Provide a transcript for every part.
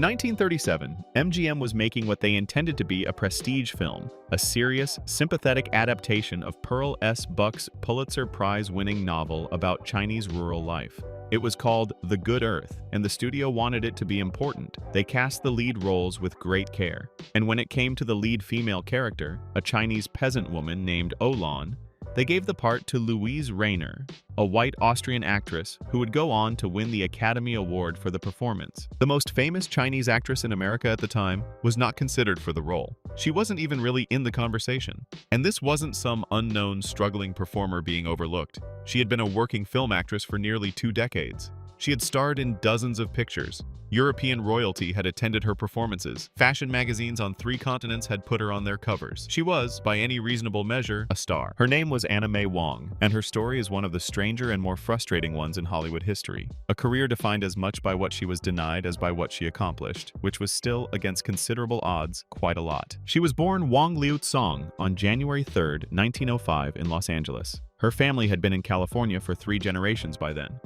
1937, MGM was making what they intended to be a prestige film, a serious, sympathetic adaptation of Pearl S. Buck's Pulitzer Prize-winning novel about Chinese rural life. It was called The Good Earth, and the studio wanted it to be important. They cast the lead roles with great care. And when it came to the lead female character, a Chinese peasant woman named Olan, they gave the part to Louise Rayner, a white Austrian actress who would go on to win the Academy Award for the performance. The most famous Chinese actress in America at the time was not considered for the role. She wasn't even really in the conversation. And this wasn't some unknown, struggling performer being overlooked. She had been a working film actress for nearly 2 decades. She had starred in dozens of pictures. European royalty had attended her performances. Fashion magazines on 3 continents had put her on their covers. She was, by any reasonable measure, a star. Her name was May Wong, and her story is one of the stranger and more frustrating ones in Hollywood history. A career defined as much by what she was denied as by what she accomplished, which was still, against considerable odds, quite a lot. She was born Wong Liu Tsong on January 3, 1905 in Los Angeles. Her family had been in California for 3 generations by then.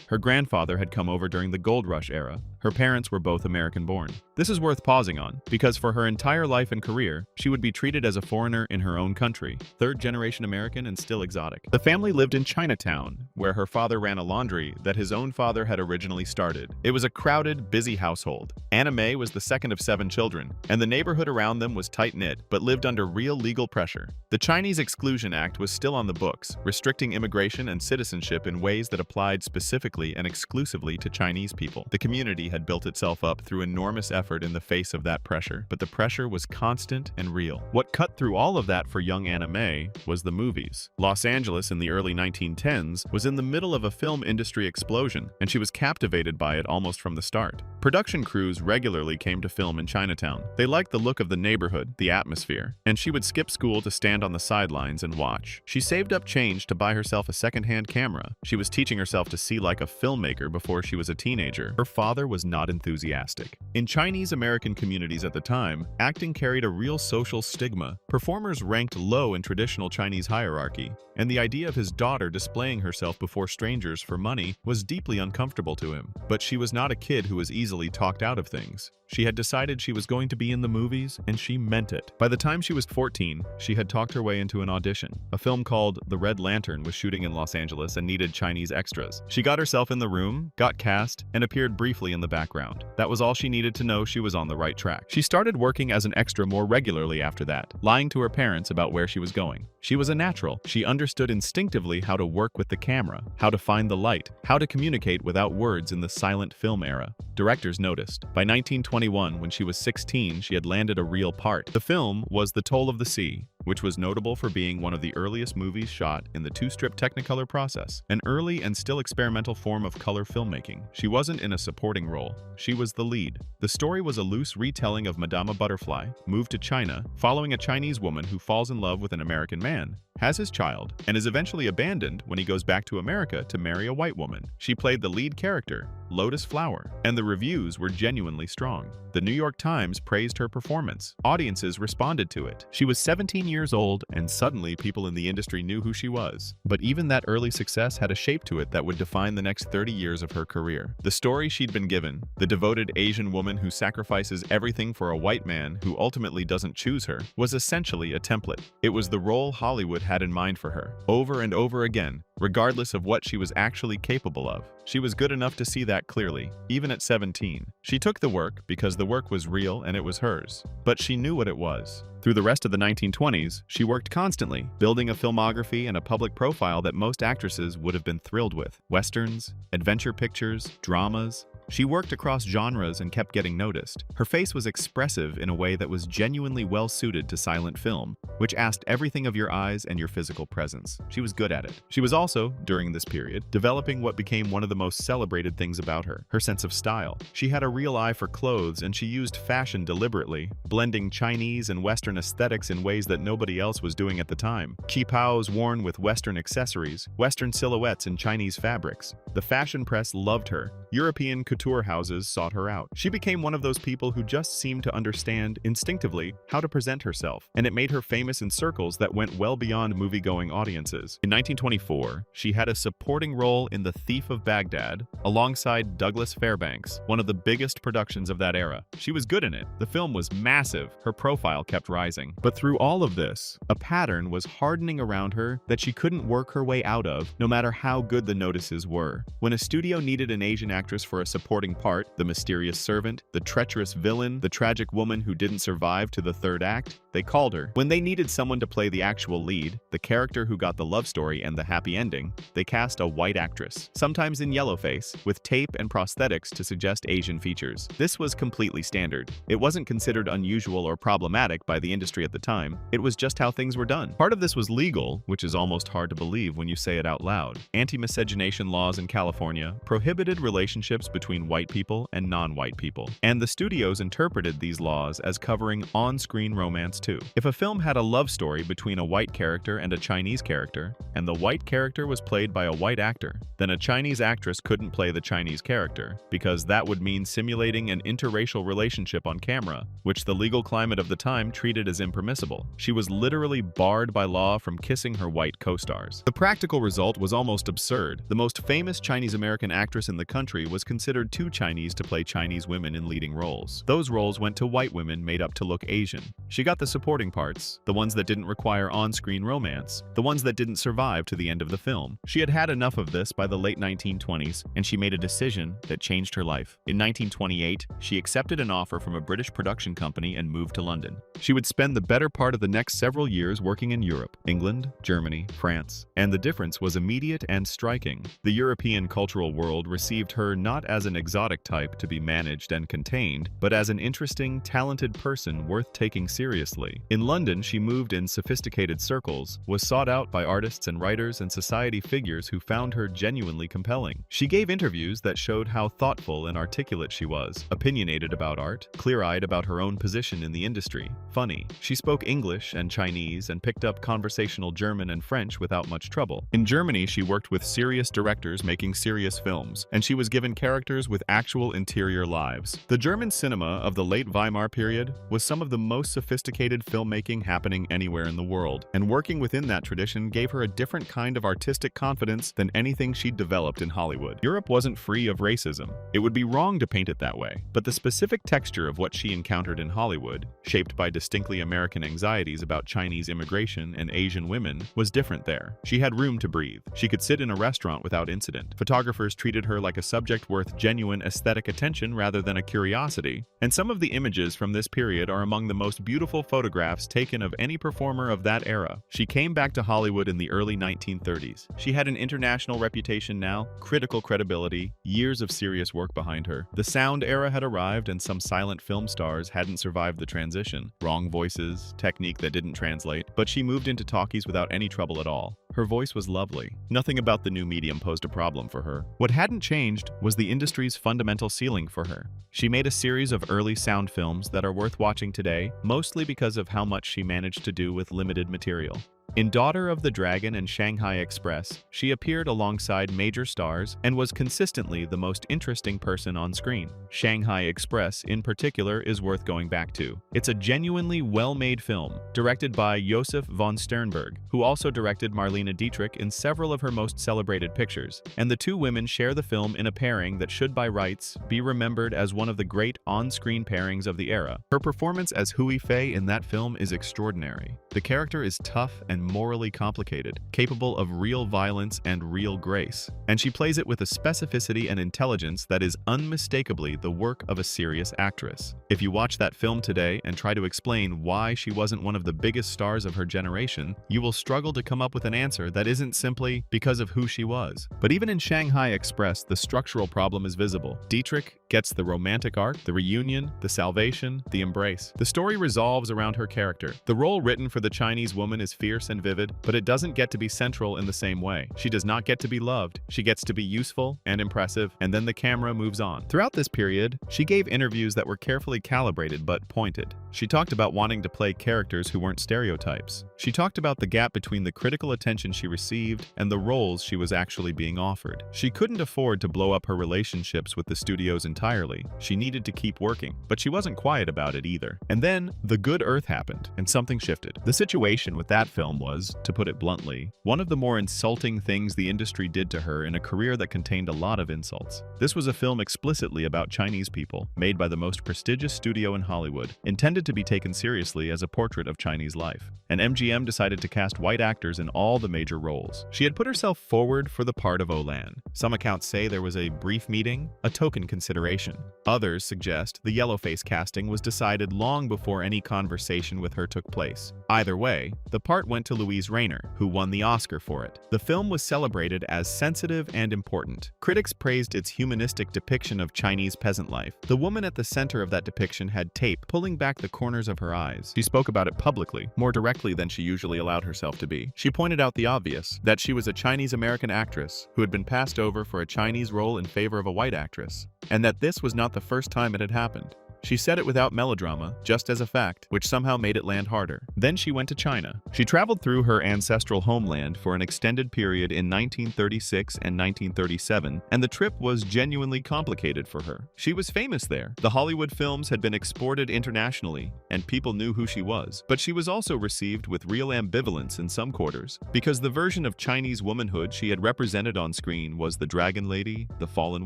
Her grandfather had come over during the Gold Rush era. Her parents were both American-born. This is worth pausing on, because for her entire life and career, she would be treated as a foreigner in her own country, 3rd-generation American and still exotic. The family lived in Chinatown, where her father ran a laundry that his own father had originally started. It was a crowded, busy household. Anna May was the second of 7 children, and the neighborhood around them was tight-knit, but lived under real legal pressure. The Chinese Exclusion Act was still on the books, restricting immigration and citizenship in ways that applied specifically and exclusively to Chinese people. The community had built itself up through enormous effort in the face of that pressure, but the pressure was constant and real. What cut through all of that for young Anna May was the movies. Los Angeles in the early 1910s was in the middle of a film industry explosion, and she was captivated by it almost from the start. Production crews regularly came to film in Chinatown. They liked the look of the neighborhood, the atmosphere, and she would skip school to stand on the sidelines and watch. She saved up change to buy herself a second-hand camera. She was teaching herself to see like a filmmaker before she was a teenager. Her father was not enthusiastic. In Chinese-American communities at the time, acting carried a real social stigma. Performers ranked low in traditional Chinese hierarchy, and the idea of his daughter displaying herself before strangers for money was deeply uncomfortable to him. But she was not a kid who was easily talked out of things. She had decided she was going to be in the movies, and she meant it. By the time she was 14, she had talked her way into an audition. A film called The Red Lantern was shooting in Los Angeles and needed Chinese extras. She got herself in the room, got cast, and appeared briefly in the background. That was all she needed to know she was on the right track. She started working as an extra more regularly after that, lying to her parents about where she was going. She was a natural. She understood instinctively how to work with the camera, how to find the light, how to communicate without words in the silent film era. Directors noticed. By 1921, when she was 16, she had landed a real part. The film was The Toll of the Sea, which was notable for being one of the earliest movies shot in the 2-strip Technicolor process, an early and still experimental form of color filmmaking. She wasn't in a supporting role. She was the lead. The story was a loose retelling of Madama Butterfly, moved to China, following a Chinese woman who falls in love with an American man, has his child, and is eventually abandoned when he goes back to America to marry a white woman. She played the lead character, Lotus Flower, and the reviews were genuinely strong. The New York Times praised her performance. Audiences responded to it. She was 17 years old, and suddenly people in the industry knew who she was. But even that early success had a shape to it that would define the next 30 years of her career. The story she'd been given, the devoted Asian woman who sacrifices everything for a white man who ultimately doesn't choose her, was essentially a template. It was the role Hollywood had in mind for her, over and over again, regardless of what she was actually capable of. She was good enough to see that clearly, even at 17. She took the work because the work was real and it was hers. But she knew what it was. Through the rest of the 1920s, she worked constantly, building a filmography and a public profile that most actresses would have been thrilled with. Westerns, adventure pictures, dramas. She worked across genres and kept getting noticed. Her face was expressive in a way that was genuinely well-suited to silent film, which asked everything of your eyes and your physical presence. She was good at it. She was also, during this period, developing what became one of the most celebrated things about her, her sense of style. She had a real eye for clothes, and she used fashion deliberately, blending Chinese and Western aesthetics in ways that nobody else was doing at the time. Qipaos worn with Western accessories, Western silhouettes in Chinese fabrics. The fashion press loved her, European couture houses sought her out. She became one of those people who just seemed to understand, instinctively, how to present herself, and it made her famous in circles that went well beyond movie-going audiences. In 1924, she had a supporting role in The Thief of Baghdad, alongside Douglas Fairbanks, one of the biggest productions of that era. She was good in it. The film was massive. Her profile kept rising. But through all of this, a pattern was hardening around her that she couldn't work her way out of, no matter how good the notices were. When a studio needed an Asian actress for a supporting part, the mysterious servant, the treacherous villain, the tragic woman who didn't survive to the third act, they called her. When they needed someone to play the actual lead, the character who got the love story and the happy ending, they cast a white actress, sometimes in yellowface, with tape and prosthetics to suggest Asian features. This was completely standard. It wasn't considered unusual or problematic by the industry at the time. It was just how things were done. Part of this was legal, which is almost hard to believe when you say it out loud. Anti-miscegenation laws in California prohibited relationships between white people and non-white people, and the studios interpreted these laws as covering on-screen romance too. If a film had a love story between a white character and a Chinese character, and the white character was played by a white actor, then a Chinese actress couldn't play the Chinese character, because that would mean simulating an interracial relationship on camera, which the legal climate of the time treated as impermissible. She was literally barred by law from kissing her white co-stars. The practical result was almost absurd. The most famous Chinese-American actress in the country was considered too Chinese to play Chinese women in leading roles. Those roles went to white women made up to look Asian. She got the supporting parts, the ones that didn't require on-screen romance, the ones that didn't survive to the end of the film. She had had enough of this by the late 1920s, and she made a decision that changed her life. In 1928, she accepted an offer from a British production company and moved to London. She would spend the better part of the next several years working in Europe, England, Germany, France, and the difference was immediate and striking. The European cultural world received her not as an exotic type to be managed and contained, but as an interesting, talented person worth taking seriously. In London, she moved in sophisticated circles, was sought out by artists and writers and society figures who found her genuinely compelling. She gave interviews that showed how thoughtful and articulate she was, opinionated about art, clear-eyed about her own position in the industry, funny. She spoke English and Chinese and picked up conversational German and French without much trouble. In Germany, she worked with serious directors making serious films, and she was given characters with actual interior lives. The German cinema of the late Weimar period was some of the most sophisticated filmmaking happening anywhere in the world, and working within that tradition gave her a different kind of artistic confidence than anything she'd developed in Hollywood. Europe wasn't free of racism. It would be wrong to paint it that way, but the specific texture of what she encountered in Hollywood, shaped by distinctly American anxieties about Chinese immigration and Asian women, was different there. She had room to breathe. She could sit in a restaurant without incident. Photographers treated her like a subject worth genuine aesthetic attention rather than a curiosity, and some of the images from this period are among the most beautiful photographs taken of any performer of that era. She came back to Hollywood in the early 1930s. She had an international reputation now, critical credibility, years of serious work behind her. The sound era had arrived and some silent film stars hadn't survived the transition. Wrong voices, technique that didn't translate, but she moved into talkies without any trouble at all. Her voice was lovely. Nothing about the new medium posed a problem for her. What hadn't changed was the industry's fundamental ceiling for her. She made a series of early sound films that are worth watching today, mostly because of how much she managed to do with limited material. In Daughter of the Dragon and Shanghai Express, she appeared alongside major stars and was consistently the most interesting person on screen. Shanghai Express, in particular, is worth going back to. It's a genuinely well-made film, directed by Josef von Sternberg, who also directed Marlene Dietrich in several of her most celebrated pictures, and the two women share the film in a pairing that should by rights be remembered as one of the great on-screen pairings of the era. Her performance as Hui Fei in that film is extraordinary. The character is tough and morally complicated, capable of real violence and real grace, and she plays it with a specificity and intelligence that is unmistakably the work of a serious actress. If you watch that film today and try to explain why she wasn't one of the biggest stars of her generation, you will struggle to come up with an answer that isn't simply because of who she was. But even in Shanghai Express, the structural problem is visible. Dietrich gets the romantic arc, the reunion, the salvation, the embrace. The story revolves around her character. The role written for the Chinese woman is fierce and vivid, but it doesn't get to be central in the same way. She does not get to be loved. She gets to be useful and impressive, and then the camera moves on. Throughout this period, she gave interviews that were carefully calibrated but pointed. She talked about wanting to play characters who weren't stereotypes. She talked about the gap between the critical attention she received and the roles she was actually being offered. She couldn't afford to blow up her relationships with the studios entirely. She needed to keep working, but she wasn't quiet about it either. And then, The Good Earth happened, and something shifted. The situation with that film was, to put it bluntly, one of the more insulting things the industry did to her in a career that contained a lot of insults. This was a film explicitly about Chinese people, made by the most prestigious studio in Hollywood, intended to be taken seriously as a portrait of Chinese life. And MGM decided to cast white actors in all the major roles. She had put herself forward for the part of Olan. Some accounts say there was a brief meeting, a token consideration. Others suggest the yellowface casting was decided long before any conversation with her took place. Either way, the part went to Louise Rayner, who won the Oscar for it. The film was celebrated as sensitive and important. Critics praised its humanistic depiction of Chinese peasant life. The woman at the center of that depiction had tape pulling back the corners of her eyes. She spoke about it publicly, more directly than she usually allowed herself to be. She pointed out the obvious, that she was a Chinese-American actress who had been passed over for a Chinese role in favor of a white actress, and that this was not the first time it had happened. She said it without melodrama, just as a fact, which somehow made it land harder. Then she went to China. She traveled through her ancestral homeland for an extended period in 1936 and 1937, and the trip was genuinely complicated for her. She was famous there. The Hollywood films had been exported internationally, and people knew who she was. But she was also received with real ambivalence in some quarters, because the version of Chinese womanhood she had represented on screen was the dragon lady, the fallen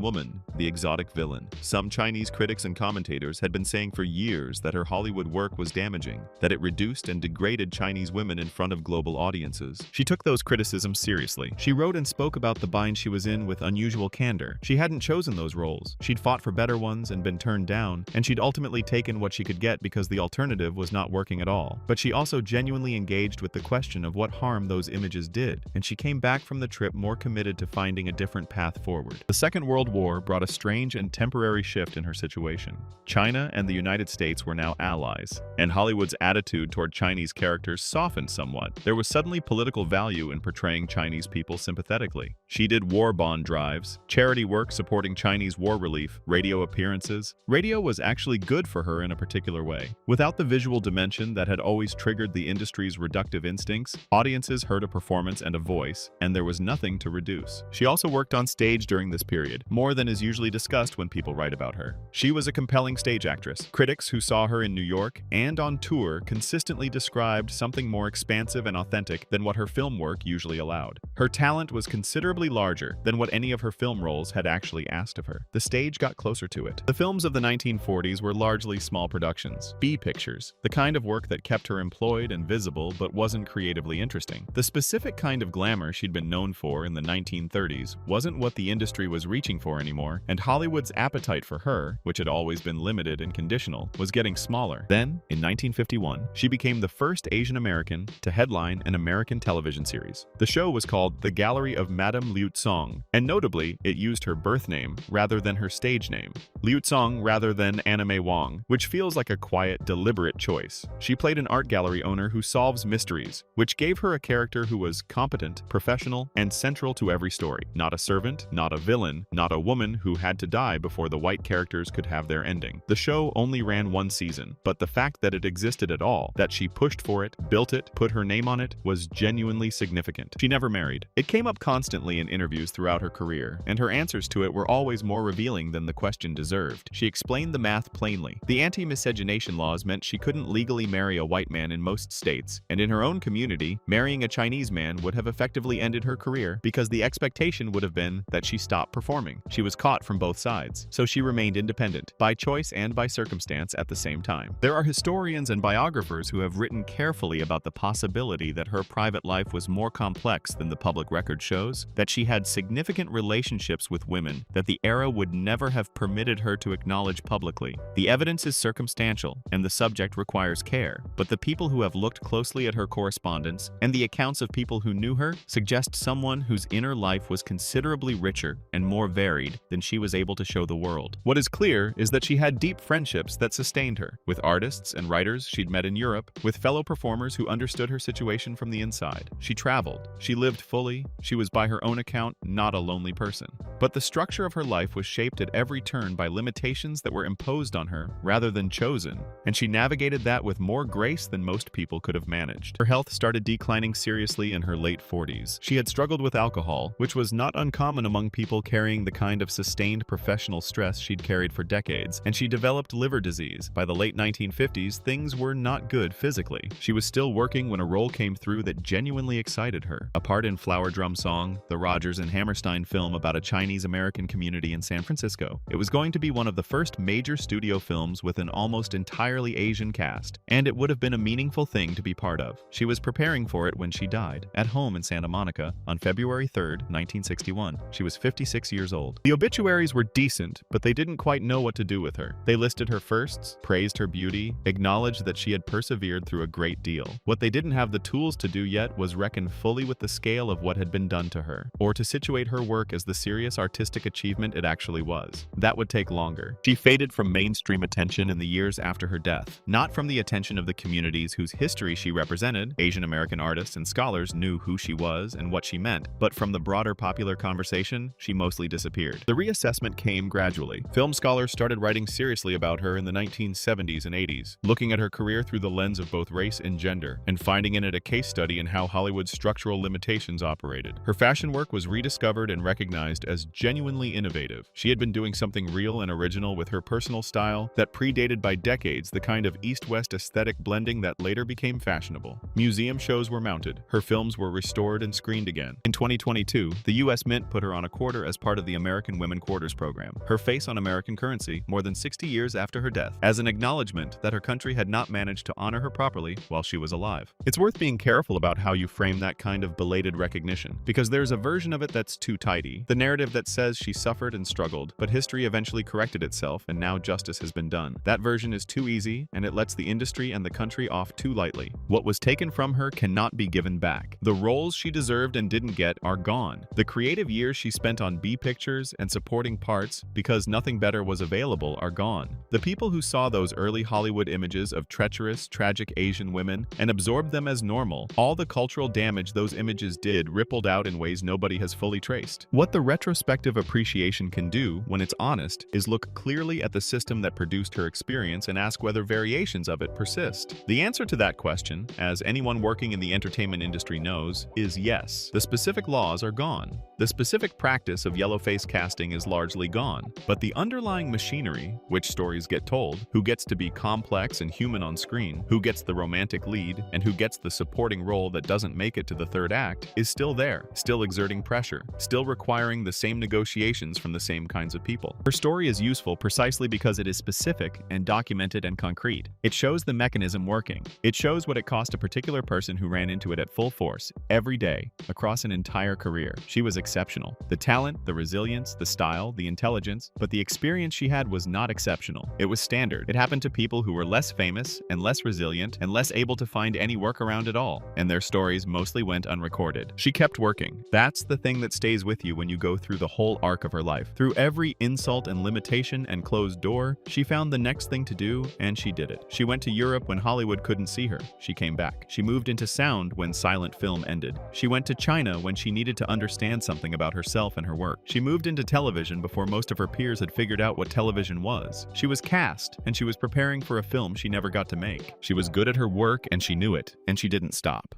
woman, the exotic villain. Some Chinese critics and commentators had been saying for years that her Hollywood work was damaging, that it reduced and degraded Chinese women in front of global audiences. She took those criticisms seriously. She wrote and spoke about the bind she was in with unusual candor. She hadn't chosen those roles. She'd fought for better ones and been turned down, and she'd ultimately taken what she could get because the alternative was not working at all. But she also genuinely engaged with the question of what harm those images did, and she came back from the trip more committed to finding a different path forward. The Second World War brought a strange and temporary shift in her situation. China and the United States were now allies, and Hollywood's attitude toward Chinese characters softened somewhat. There was suddenly political value in portraying Chinese people sympathetically. She did war bond drives, charity work supporting Chinese war relief, radio appearances. Radio was actually good for her in a particular way. Without the visual dimension that had always triggered the industry's reductive instincts, audiences heard a performance and a voice, and there was nothing to reduce. She also worked on stage during this period, more than is usually discussed when people write about her. She was a compelling stage actress. Critics who saw her in New York and on tour consistently described something more expansive and authentic than what her film work usually allowed. Her talent was considerably larger than what any of her film roles had actually asked of her. The stage got closer to it. The films of the 1940s were largely small productions, B pictures, the kind of work that kept her employed and visible but wasn't creatively interesting. The specific kind of glamour she'd been known for in the 1930s wasn't what the industry was reaching for anymore, and Hollywood's appetite for her, which had always been limited and conditional, was getting smaller. Then, in 1951, she became the first Asian American to headline an American television series. The show was called The Gallery of Madame Liu Tsong, and notably, it used her birth name rather than her stage name, Liu Tsong rather than May Wong, which feels like a quiet, deliberate choice. She played an art gallery owner who solves mysteries, which gave her a character who was competent, professional, and central to every story. Not a servant, not a villain, not a woman who had to die before the white characters could have their ending. The show only ran one season, but the fact that it existed at all, that she pushed for it, built it, put her name on it, was genuinely significant. She never married. It came up constantly in interviews throughout her career, and her answers to it were always more revealing than the question deserved. She explained the math plainly. The anti-miscegenation laws meant she couldn't legally marry a white man in most states, and in her own community, marrying a Chinese man would have effectively ended her career because the expectation would have been that she stop performing. She was caught from both sides, so she remained independent, by choice and and by circumstance at the same time. There are historians and biographers who have written carefully about the possibility that her private life was more complex than the public record shows, that she had significant relationships with women that the era would never have permitted her to acknowledge publicly. The evidence is circumstantial, and the subject requires care, but the people who have looked closely at her correspondence and the accounts of people who knew her suggest someone whose inner life was considerably richer and more varied than she was able to show the world. What is clear is that she had deep friendships that sustained her, with artists and writers she'd met in Europe, with fellow performers who understood her situation from the inside. She traveled, she lived fully, she was by her own account not a lonely person. But the structure of her life was shaped at every turn by limitations that were imposed on her rather than chosen, and she navigated that with more grace than most people could have managed. Her health started declining seriously in her late 40s. She had struggled with alcohol, which was not uncommon among people carrying the kind of sustained professional stress she'd carried for decades, and she developed liver disease. By the late 1950s, things were not good physically. She was still working when a role came through that genuinely excited her. A part in Flower Drum Song, the Rodgers and Hammerstein film about a Chinese-American community in San Francisco. It was going to be one of the first major studio films with an almost entirely Asian cast, and it would have been a meaningful thing to be part of. She was preparing for it when she died, at home in Santa Monica, on February 3, 1961. She was 56 years old. The obituaries were decent, but they didn't quite know what to do with her. They listed her firsts, praised her beauty, acknowledged that she had persevered through a great deal. What they didn't have the tools to do yet was reckon fully with the scale of what had been done to her, or to situate her work as the serious artistic achievement it actually was. That would take longer. She faded from mainstream attention in the years after her death, not from the attention of the communities whose history she represented. Asian American artists and scholars knew who she was and what she meant, but from the broader popular conversation, she mostly disappeared. The reassessment came gradually. Film scholars started writing seriously about her in the 1970s and 80s, looking at her career through the lens of both race and gender, and finding in it a case study in how Hollywood's structural limitations operated. Her fashion work was rediscovered and recognized as genuinely innovative. She had been doing something real and original with her personal style that predated by decades the kind of East-West aesthetic blending that later became fashionable. Museum shows were mounted. Her films were restored and screened again. In 2022, the U.S. Mint put her on a quarter as part of the American Women Quarters program, her face on American currency more than 60 years after her death, as an acknowledgement that her country had not managed to honor her properly while she was alive. It's worth being careful about how you frame that kind of belated recognition, because there's a version of it that's too tidy, the narrative that says she suffered and struggled, but history eventually corrected itself and now justice has been done. That version is too easy, and it lets the industry and the country off too lightly. What was taken from her cannot be given back. The roles she deserved and didn't get are gone. The creative years she spent on B pictures and supporting parts because nothing better was available are gone. The people who saw those early Hollywood images of treacherous, tragic Asian women and absorbed them as normal, all the cultural damage those images did rippled out in ways nobody has fully traced. What the retrospective appreciation can do, when it's honest, is look clearly at the system that produced her experience and ask whether variations of it persist. The answer to that question, as anyone working in the entertainment industry knows, is yes. The specific laws are gone. The specific practice of yellowface casting is largely gone, but the underlying machinery, which stories get told, who gets to be complex and human on screen, who gets the romantic lead, and who gets the supporting role that doesn't make it to the third act, is still there, still exerting pressure, still requiring the same negotiations from the same kinds of people. Her story is useful precisely because it is specific and documented and concrete. It shows the mechanism working. It shows what it cost a particular person who ran into it at full force, every day, across an entire career. She was exceptional. The talent, the resilience, the style, the intelligence, but the experience she had was not exceptional. It was standard. It happened to people who were less famous and less resilient and less able to find any workaround at all, and their stories mostly went unrecorded. She kept working. That's the thing that stays with you when you go through the whole arc of her life. Through every insult and limitation and closed door, she found the next thing to do, and she did it. She went to Europe when Hollywood couldn't see her. She came back. She moved into sound when silent film ended. She went to China when she needed to understand something about herself and her work. She moved into television before most of her peers had figured out what television was. She was cast, and she was preparing for a film she never got to make. She was good at her work, and she knew it, and she didn't stop.